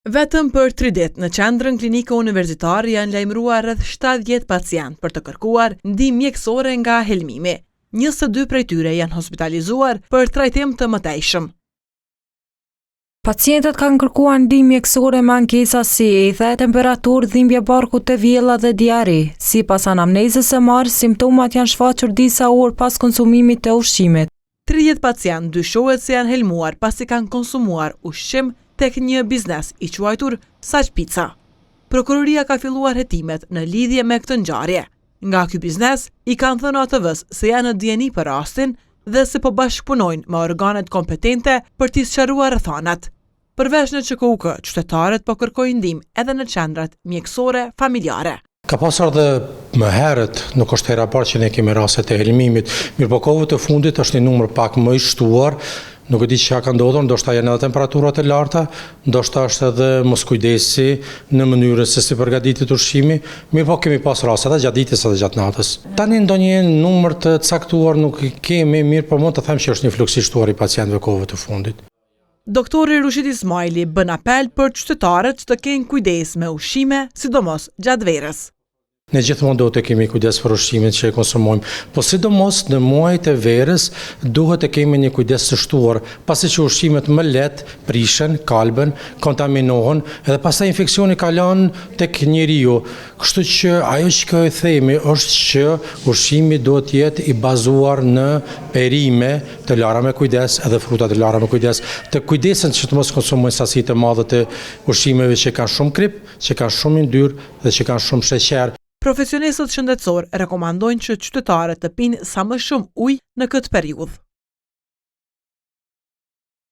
Vetëm për 3 ditë në qendrën klinike universitare janë lajmëruar rreth 70 pacient për të kërkuar ndihmë mjekësore nga helmimi. 22 prej tyre janë hospitalizuar për trajtim të mëtejshëm. Pacientët kanë kërkuar ndihmë mjekësore me ankesa si ethe, temperaturë, dhimbje barku të vjella dhe diare. Sipas anamnezës së marrë, simptomat janë shfaqur disa orë pas konsumimit të ushqimit. 30 pacient dyshohet se janë helmuar pasi kanë konsumuar ushqim tek një biznes i quajtur Saq Pizza. Prokuroria ka filluar hetimet në lidhje me këtë ngjarje. Nga ky biznes i kanë thënë ATV-s se janë në dieni për rastin dhe se po bashkëpunojnë me organet kompetente për t'i sqaruar rrethanat. Përveç në ÇKUK, qytetarët po kërkojnë ndihmë edhe në qendrat mjekësore familjare. Ka pasur dhe më herët, nuk është hera parë që ne kemi raste të helmimit, mirë kohëve të fundit është një numër pak më i shtuar, nuk e di çka ka ndodhur, ndoshta janë edhe temperaturat e larta, ndoshta është edhe moskujdesi në mënyrën se si përgatitet ushqimi, mirë kemi pasur raste edhe gjatë ditës edhe gjatë natës. Tani ndonjë numër të caktuar nuk kemi, mirë po mund të them që është një fluks i shtuar i pacientëve kohëve të fundit. Doktori Rushit Ismaili bën apel për qytetarët të kenë kujdes me ushqime, sidomos gjatë verës. Ne gjithmonë do të kemi kujdes për ushqimin që e konsumojmë, po sidomos në muajt e verës duhet të kemi një kujdes të shtuar, pasi që ushqimet më lehtë prishen, kalben, kontaminohen dhe pastaj infeksioni kalon tek njeriu. Kështu që ajo që e themi është që ushqimi duhet të jetë i bazuar në perime të lara me kujdes, edhe fruta të lara me kujdes, të kujdesen që të mos konsumojnë sasi të mëdha të ushqimeve që kanë shumë krip, që kanë shumë yndyrë dhe që kanë shumë sheqer. Profesionistët shëndetësor rekomandojnë që qytetarët të pinë sa më shumë ujë në këtë periudhë.